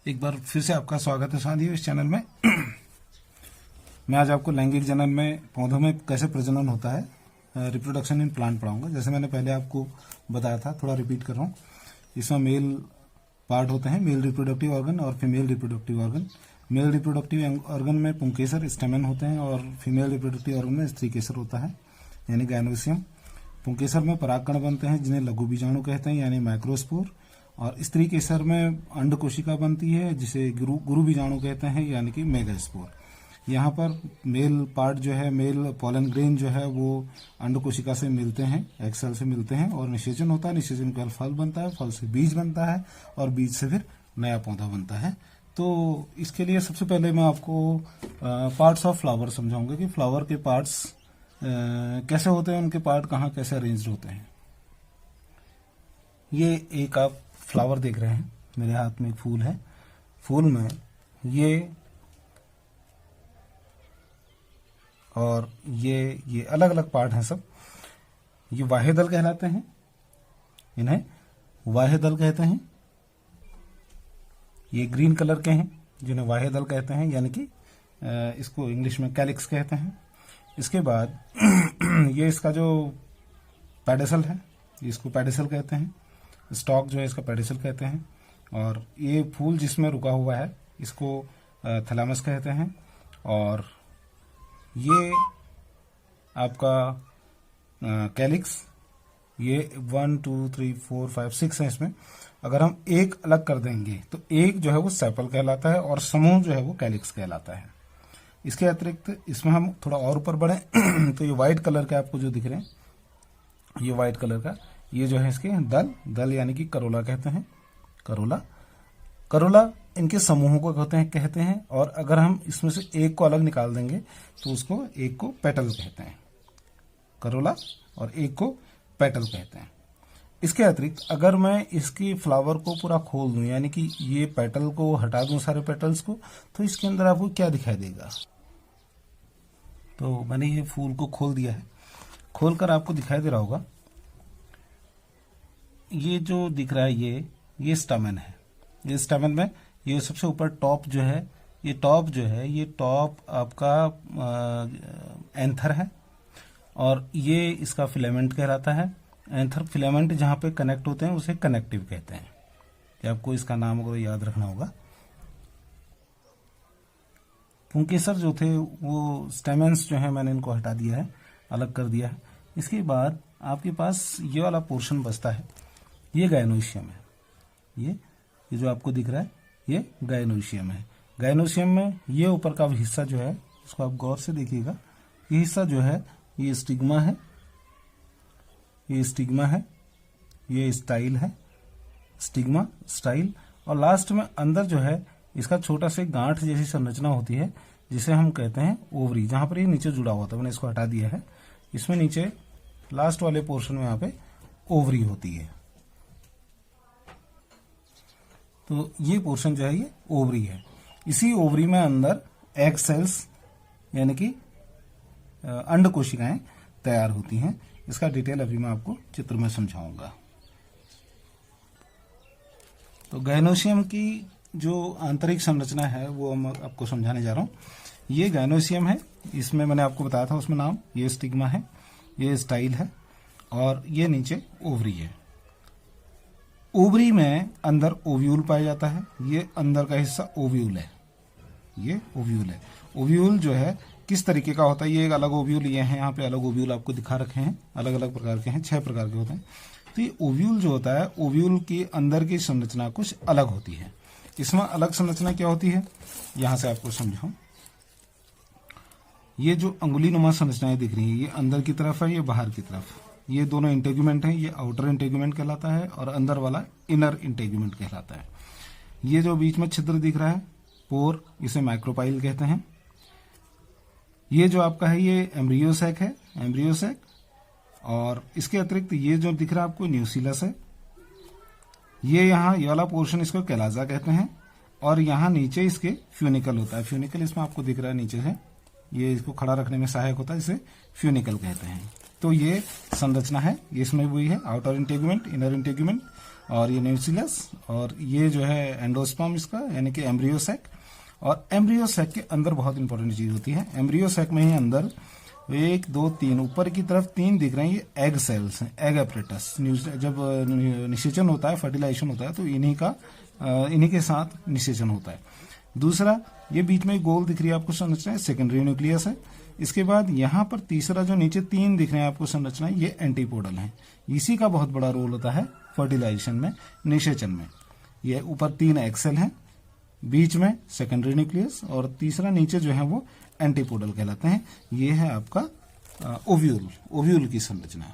एक बार फिर से आपका स्वागत है साथियों इस चैनल में। मैं आज आपको लैंगिक जनन में पौधों में कैसे प्रजनन होता है, रिप्रोडक्शन इन प्लांट पढ़ाऊंगा। जैसे मैंने पहले आपको बताया था, थोड़ा रिपीट कर रहा हूँ। इसमें मेल पार्ट होते हैं, मेल रिप्रोडक्टिव ऑर्गन और female reproductive organ. Male reproductive organ में पुंकेसर, स्टेमन होते हैं और फीमेल रिप्रोडक्टिव ऑर्गन में स्त्रीकेसर होता है यानी गायनोसियम। पुंकेसर में परागकण बनते हैं जिन्हें लघु बीजाणु कहते हैं यानी माइक्रोस्पोर, और स्त्री केसर में अंड कोशिका बनती है जिसे गुरु बीजाणु कहते हैं यानी कि मेगास्पोर। यहाँ पर मेल पार्ट जो है, मेल पोलन ग्रेन जो है वो अंड कोशिका से मिलते हैं, एग सेल से मिलते हैं और निषेचन होता है। निषेचन के बाद फल बनता है, फल से बीज बनता है और बीज से फिर नया पौधा बनता है। तो इसके लिए सबसे पहले मैं आपको पार्ट्स ऑफ फ्लावर समझाऊंगा कि फ्लावर के पार्ट्स कैसे होते हैं, उनके पार्ट कहाँ कैसे अरेंज होते हैं। ये एक आप फ्लावर देख रहे हैं, मेरे हाथ में एक फूल है। फूल में ये और ये अलग अलग पार्ट हैं सब। ये वाह्य दल कहलाते हैं, इन्हें वाह्य दल कहते हैं। ये ग्रीन कलर के हैं जिन्हें वाह्य दल कहते हैं यानी कि इसको इंग्लिश में कैलिक्स कहते हैं। इसके बाद ये इसका जो पेडिसल है, इसको पेडिसल कहते हैं। स्टॉक जो है इसका पेडिसल कहते हैं। और ये फूल जिसमें रुका हुआ है इसको थैलामस कहते हैं। और ये आपका कैलिक्स, ये 1 2 3 4 5 6 है। इसमें अगर हम एक अलग कर देंगे तो एक जो है वो सेपल कहलाता है और समूह जो है वो कैलिक्स कहलाता है। इसके अतिरिक्त इसमें हम थोड़ा और ऊपर बढ़े तो ये व्हाइट कलर के आपको जो दिख रहे हैं, ये व्हाइट कलर का, ये जो है इसके दल यानी कि करोला कहते हैं। करोला इनके समूहों को कहते हैं। और अगर हम इसमें से एक को अलग निकाल देंगे तो उसको एक को पेटल कहते हैं, करोला, और एक को पेटल कहते हैं। इसके अतिरिक्त अगर मैं इसकी फ्लावर को पूरा खोल दूं यानी कि ये पेटल को हटा दूं, सारे पेटल्स को, तो इसके अंदर आपको क्या दिखाई देगा। तो मैंने ये फूल को खोल दिया है। खोलकर आपको दिखाई दे रहा होगा, ये जो दिख रहा है ये स्टैमेन है। ये स्टैमेन में ये सबसे ऊपर टॉप जो है, ये टॉप आपका एंथर है और ये इसका फिलामेंट कहलाता है। एंथर फिलामेंट जहां पे कनेक्ट होते हैं उसे कनेक्टिव कहते हैं। ये आपको इसका नाम अगर याद रखना होगा। पुंकेसर जो थे वो स्टेमेंस जो है मैंने इनको हटा दिया है, अलग कर दिया है। इसके बाद आपके पास ये वाला पोर्शन बचता है, ये गायनोसियम है। ये जो आपको दिख रहा है ये गायनोसियम है। गायनोसियम में ये ऊपर का हिस्सा जो है इसको आप गौर से देखिएगा। ये हिस्सा जो है ये स्टिग्मा है, ये स्टाइल है, स्टिग्मा स्टाइल। और लास्ट में अंदर जो है इसका छोटा सा गांठ जैसी संरचना होती है जिसे हम कहते हैं ओवरी, जहां पर ये नीचे जुड़ा हुआ था, मैंने इसको हटा दिया है। इसमें नीचे लास्ट वाले पोर्शन में यहाँ पे ओवरी होती है। तो ये पोर्शन जो है ये ओवरी है। इसी ओवरी में अंदर एग सेल्स यानी कि अंड कोशिकाएं तैयार होती हैं। इसका डिटेल अभी मैं आपको चित्र में समझाऊंगा। तो गायनोसियम की जो आंतरिक संरचना है वो मैं आपको समझाने जा रहा हूं। ये गायनोसियम है, इसमें मैंने आपको बताया था उसमें नाम, ये स्टिग्मा है, ये स्टाइल है और ये नीचे ओवरी है। ओवरी में अंदर ओव्यूल पाया जाता है। ये अंदर का हिस्सा ओव्यूल है, ये ओव्यूल है। ओव्यूल जो है किस तरीके का होता है, ये एक अलग ओव्यूल ये है, यहाँ पे अलग ओव्यूल आपको दिखा रखे हैं, अलग अलग प्रकार के हैं, 6 प्रकार के होते हैं। तो ये ओव्यूल जो होता है, ओव्यूल की अंदर की संरचना कुछ अलग होती है। इसमें अलग संरचना क्या होती है, यहां से आपको समझाऊं। ये जो अंगुली नुमा संरचनाएं दिख रही है, ये अंदर की तरफ है, ये बाहर की तरफ। ये दोनों इंटेग्यूमेंट हैं, ये आउटर इंटेग्यूमेंट कहलाता है और अंदर वाला इनर इंटेग्यूमेंट कहलाता है। ये जो बीच में छिद्र दिख रहा है, पोर, इसे माइक्रोपाइल कहते हैं। ये जो आपका है ये एम्ब्रियोसैक है, एम्ब्रियोसैक। और इसके अतिरिक्त ये जो दिख रहा है आपको न्यूसिलस है। ये वाला पोर्शन इसको कैलाजा कहते हैं। और यहाँ नीचे इसके फ्यूनिकल होता है। फ्यूनिकल इसमें आपको दिख रहा है नीचे से, ये इसको खड़ा रखने में सहायक होता है, इसे फ्यूनिकल कहते हैं। तो ये संरचना है, ये इसमें वही है, आउटर इंटेग्यूमेंट, इनर इंटेग्यूमेंट। और ये न्यूक्लियस, और ये जो है एंडोस्पर्म इसका यानी कि एम्ब्रियो सैक। और एम्ब्रियो सैक के अंदर बहुत इंपॉर्टेंट चीज होती है, एम्ब्रियो सैक में ही अंदर 1 2 3 ऊपर की तरफ 3 दिख रहे हैं, ये एग सेल्स हैं, एग एपरेटस। जब निषेचन होता है, फर्टिलाइजेशन होता है, तो इन्हीं के साथ निषेचन होता है। दूसरा, ये बीच में गोल दिख रही है आपको संरचना, सेकेंडरी न्यूक्लियस है। इसके बाद यहाँ पर तीसरा जो नीचे 3 दिख रहे हैं आपको संरचना, ये एंटीपोडल है। इसी का बहुत बड़ा रोल होता है फर्टिलाइजेशन में, निषेचन में। ये ऊपर 3 एग सेल हैं, बीच में सेकेंडरी न्यूक्लियस, और तीसरा नीचे जो है वो एंटीपोडल कहलाते हैं। ये है आपका ओव्यूल की संरचना।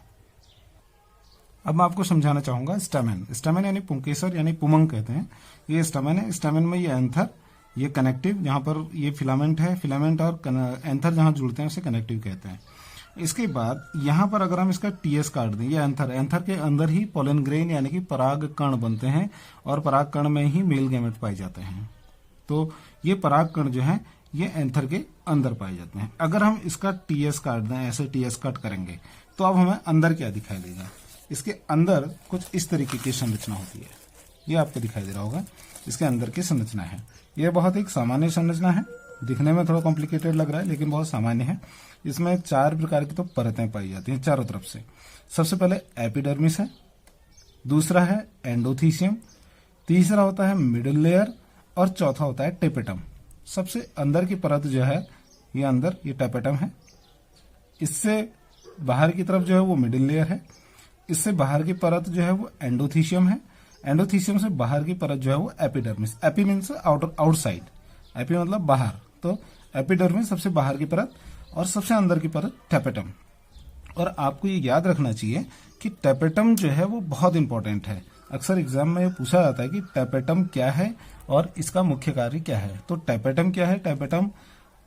अब मैं आपको समझाना चाहूंगा स्टैमेन। स्टैमेन यानी पुंकेसर यानी पुमंग कहते हैं, ये स्टैमेन है। स्टैमेन में ये एंथर, ये कनेक्टिव, जहां पर ये फिलामेंट है, फिलामेंट और एंथर जहां जुड़ते हैं उसे कनेक्टिव कहते हैं। इसके बाद यहां पर अगर हम इसका टीएस काट दें, ये एंथर के अंदर ही पोलन ग्रेन यानी कि पराग कण बनते हैं, और पराग कण में ही मेल गैमेट पाए जाते हैं। तो ये पराग कण जो है ये एंथर के अंदर पाए जाते हैं। अगर हम इसका टीएस काट दें, ऐसे टीएस कट करेंगे, तो अब हमें अंदर क्या दिखाई देगा। इसके अंदर कुछ इस तरीके की संरचना होती है, ये आपको दिखाई दे रहा होगा, इसके अंदर की संरचना है। यह बहुत एक सामान्य संरचना है, दिखने में थोड़ा कॉम्प्लिकेटेड लग रहा है लेकिन बहुत सामान्य है। इसमें 4 प्रकार की तो परतें पाई जाती हैं चारों तरफ से। सबसे पहले एपिडर्मिस है, दूसरा है एंडोथीसियम, तीसरा होता है मिडिल लेयर, और चौथा होता है टेपेटम। सबसे अंदर की परत जो है ये अंदर, ये टेपेटम है। इससे बाहर की तरफ जो है वो मिडिल लेयर है। इससे बाहर की परत जो है वो एंडोथीसियम है। एंडोथीसियम से बाहर की परत जो है वो epidermis. AP means outside, AP मतलब बाहर, तो एपिडर्मिस सबसे बाहर की परत, और सबसे अंदर की परत टेपेटम। और आपको ये याद रखना चाहिए कि टेपेटम जो है वो बहुत इंपॉर्टेंट है। अक्सर एग्जाम में ये पूछा जाता है कि टेपेटम क्या है और इसका मुख्य कार्य क्या है। तो टेपेटम क्या है? टेपेटम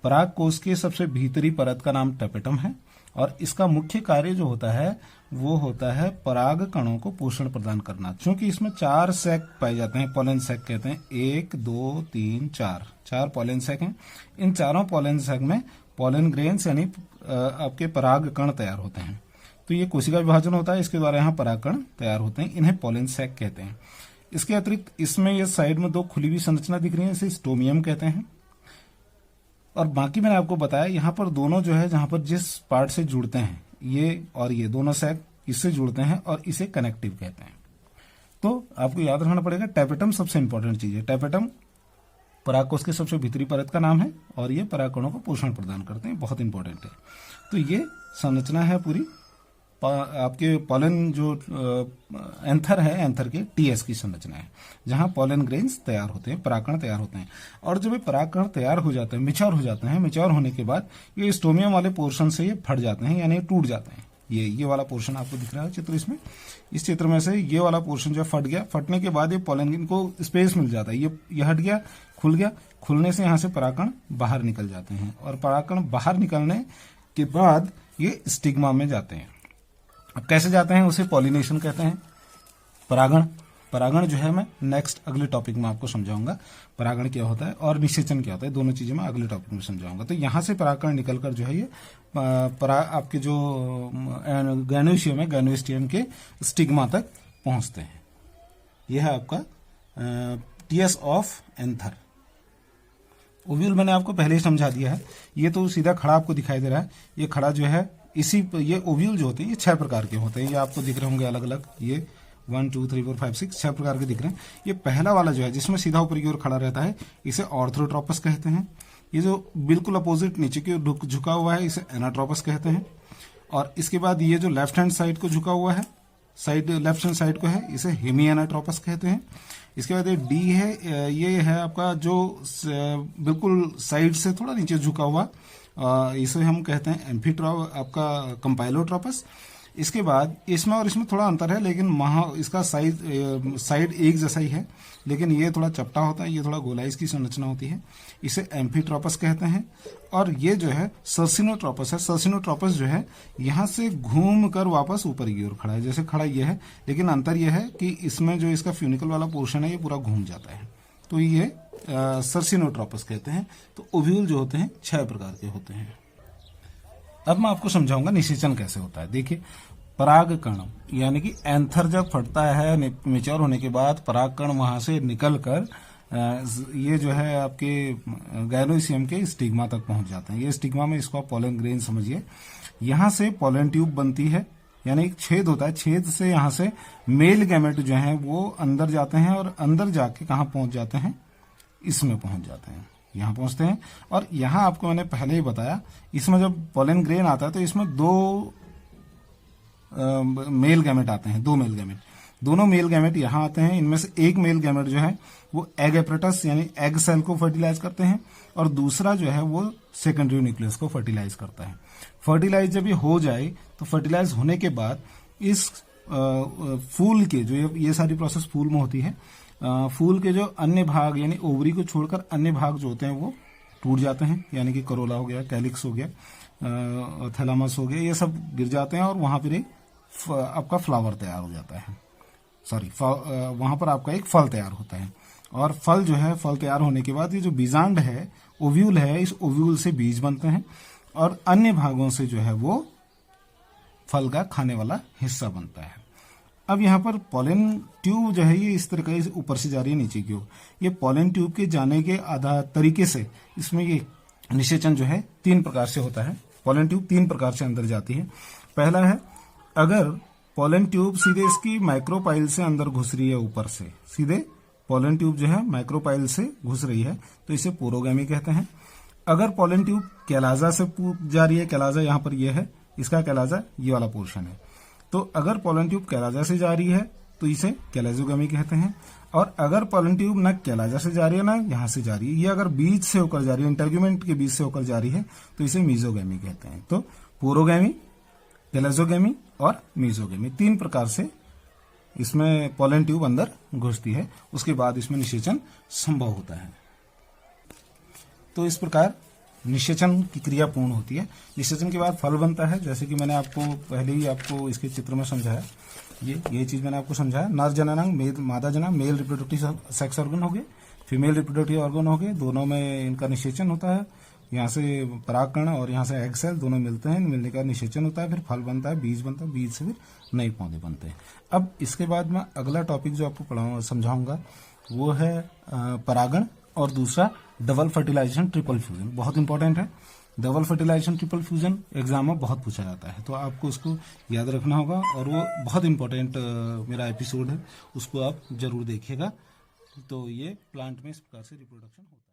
पराग कोश के सबसे भीतरी परत का नाम टेपेटम है, और इसका मुख्य कार्य जो होता है वो होता है पराग कणों को पोषण प्रदान करना। क्योंकि इसमें 4 सैक पाए जाते हैं, पोलन सैक कहते हैं, 1 2 3 4 पोलन सैक हैं। इन चारों पोलन सैक में पोलन ग्रेन्स यानी आपके पराग कण तैयार होते हैं। तो ये कोशिका विभाजन होता है, इसके द्वारा यहाँ पराग कण तैयार होते हैं, इन्हें पोलन सैक कहते हैं। इसके अतिरिक्त इसमें ये साइड में 2 खुली हुई संरचना दिख रही है, इसे स्टोमियम कहते हैं। और बाकी मैंने आपको बताया यहाँ पर दोनों जो है जहां पर जिस पार्ट से जुड़ते हैं, ये और ये दोनों सैक इससे जुड़ते हैं और इसे कनेक्टिव कहते हैं। तो आपको याद रखना पड़ेगा, टेपेटम सबसे इंपॉर्टेंट चीज है। टेपेटम परागकोश के सबसे भीतरी परत का नाम है और ये परागकणों को पोषण प्रदान करते हैं, बहुत इंपॉर्टेंट है। तो ये संरचना है पूरी आपके पोलन जो एंथर है, एंथर के टीएस की संरचना है, जहां पोलन ग्रेन्स तैयार होते हैं, परागकण तैयार होते हैं। और जब ये परागकण तैयार हो जाते हैं, मिच्योर हो जाते हैं, मिच्योर होने के बाद ये स्टोमियम वाले पोर्शन से ये फट जाते हैं, यानी टूट जाते हैं। ये वाला पोर्शन आपको दिख रहा है चित्र, इसमें इस चित्र में से ये वाला पोर्शन जो फट गया, फटने के बाद ये पोलन को स्पेस मिल जाता है, ये हट गया, खुल गया, खुलने से यहाँ से परागकण बाहर निकल जाते हैं, और परागकण बाहर निकलने के बाद ये स्टिग्मा में जाते हैं। अब कैसे जाते हैं उसे पॉलिनेशन कहते हैं। परागण जो है मैं नेक्स्ट अगले टॉपिक में आपको समझाऊंगा, परागण क्या होता है और निषेचन क्या होता है, दोनों चीजें मैं अगले टॉपिक में समझाऊंगा। तो यहां से परागकण निकलकर जो है ये आपके जो गैनोइशियम है, गैनोस्टियम के स्टिग्मा तक पहुंचते हैं। यह है आपका टीएस ऑफ एंथर। ओव्यूल मैंने आपको पहले ही समझा दिया है, ये तो सीधा खड़ा आपको दिखाई दे रहा है। ये खड़ा जो है ये ओव्यूल जो होते हैं ये 6 प्रकार के होते हैं, ये आपको दिख रहे होंगे अलग अलग, ये 1 2 3 4 5 6 प्रकार के दिख रहे हैं। ये पहला वाला जो है जिसमें सीधा ऊपर की ओर खड़ा रहता है, इसे ऑर्थोट्रोपस कहते हैं। ये जो बिल्कुल अपोजिट नीचे की ओर झुका हुआ है, इसे एनाट्रोपस कहते हैं। और इसके बाद ये जो लेफ्ट हैंड साइड को झुका हुआ है, लेफ्ट हैंड साइड को है, इसे हेमी एनाट्रोपस कहते हैं। इसके बाद ये डी है, ये है आपका जो बिल्कुल साइड से थोड़ा नीचे झुका हुआ, इसे हम कहते हैं आपका कंपाइलोट्रोपस। इसके बाद इसमें और इसमें थोड़ा अंतर है, लेकिन इसका साइड एक जैसा ही है, लेकिन ये थोड़ा चपटा होता है, ये थोड़ा गोलाई की संरचना होती है, इसे एम्फीट्रोपस कहते हैं। और ये जो है सर्सिनोट्रोपस है। सर्सिनोट्रोपस जो है यहाँ से घूम कर वापस ऊपर की ओर खड़ा है, जैसे खड़ा ये है, लेकिन अंतर यह है कि इसमें जो इसका फ्यूनिकल वाला पोर्शन है ये पूरा घूम जाता है, तो ये सर्सिनोट्रोपस कहते हैं। तो ओव्यूल जो होते हैं 6 प्रकार के होते हैं। अब मैं आपको समझाऊंगा निषेचन कैसे होता है। देखिए, परागकण, यानी कि एंथर जब फटता है मेच्योर होने के बाद परागकण वहां से निकलकर ये जो है आपके गायनोसियम के स्टिग्मा तक पहुंच जाते हैं। ये स्टिग्मा में इसको आप पोलन ग्रेन समझिए। यहां से पोलन ट्यूब बनती है, यानी एक छेद होता है, छेद से यहां से मेल गैमेट जो है वो अंदर जाते हैं और अंदर जाके कहां पहुंच जाते हैं, इसमें पहुंच जाते हैं, यहां पहुंचते हैं। और यहां आपको मैंने पहले ही बताया, इसमें जब पोलन ग्रेन आता है तो इसमें दो मेल गैमेट आते हैं, दो मेल गैमेट, दोनों मेल गैमेट यहां आते हैं। इनमें से एक मेल गैमेट जो है वो एग एपरेटस यानी एग सेल को फर्टिलाइज करते हैं और दूसरा जो है वो सेकेंडरी न्यूक्लियस को फर्टिलाइज करता है। फर्टिलाइज जब ये हो जाए तो फर्टिलाइज होने के बाद इस फूल के जो ये सारी प्रोसेस फूल में होती है, फूल के जो अन्य भाग यानी ओवरी को छोड़कर अन्य भाग जो होते हैं वो टूट जाते हैं, यानी कि करोला हो गया, कैलिक्स हो गया, थैलामस हो गया, ये सब गिर जाते हैं और वहां पर एक आपका फ्लावर तैयार हो जाता है, सॉरी वहां पर आपका एक फल तैयार होता है। और फल जो है, फल तैयार होने के बाद ये जो बीजांड है, ओव्यूल है, इस ओव्यूल से बीज बनते हैं और अन्य भागों से जो है वो फल का खाने वाला हिस्सा बनता है। अब यहाँ पर पोलन ट्यूब जो है ये इस तरह से ऊपर से जा रही है नीचे की ओर। ये पोलन ट्यूब के जाने के आधा तरीके से इसमें ये निषेचन जो है 3 प्रकार से होता है। पोलन ट्यूब 3 प्रकार से अंदर जाती है। पहला है, अगर पोलन ट्यूब सीधे इसकी माइक्रोपाइल से अंदर घुस रही है, ऊपर से सीधे पोलन ट्यूब जो है माइक्रोपाइल से घुस रही है तो इसे पोरोगैमी कहते हैं। अगर पोलन ट्यूब कैलाजा से जा रही है, कैलाजा यहाँ पर ये है, इसका कैलाजा ये वाला पोर्शन है, तो अगर पोलन ट्यूब कैलाजा से जा रही है तो इसे कैलाजोगैमी कहते हैं। और अगर पोलन ट्यूब ना कैलाजा से जा रही है ना यहाँ से जा रही है, ये अगर बीज से होकर जा रही है, इंटरग्यूमेंट के बीज से होकर जा रही है तो इसे मीजोगैमी कहते हैं। तो पोरोगैमी, कैलाजोगैमी और मीजोगैमी 3 प्रकार से इसमें पोलन ट्यूब अंदर घुसती है, उसके बाद इसमें निषेचन संभव होता है। तो इस प्रकार निषेचन की क्रिया पूर्ण होती है। निषेचन के बाद फल बनता है, जैसे कि मैंने आपको पहले ही आपको इसके चित्र में समझाया, ये चीज मैंने आपको समझाया। नर जननांग, मादा जना, मेल रिप्रोडक्टिव सेक्स ऑर्गन हो गए, फीमेल रिप्रोडक्टिव ऑर्गन हो गए, दोनों में इनका निषेचन होता है। यहाँ से परागकण और यहाँ से एग सेल दोनों मिलते हैं, मिलने का निषेचन होता है, फिर फल बनता है, बीज बनता है, बीज से फिर नए पौधे बनते हैं। अब इसके बाद मैं अगला टॉपिक जो आपको समझाऊंगा वो है परागण और दूसरा डबल फर्टिलाइजेशन ट्रिपल फ्यूजन। बहुत इंपॉर्टेंट है, double fertilization triple fusion exam में बहुत पूछा जाता है, तो आपको उसको याद रखना होगा और वो बहुत इंपॉर्टेंट मेरा एपिसोड है, उसको आप जरूर देखिएगा। तो ये प्लांट में इस प्रकार से रिप्रोडक्शन होता है।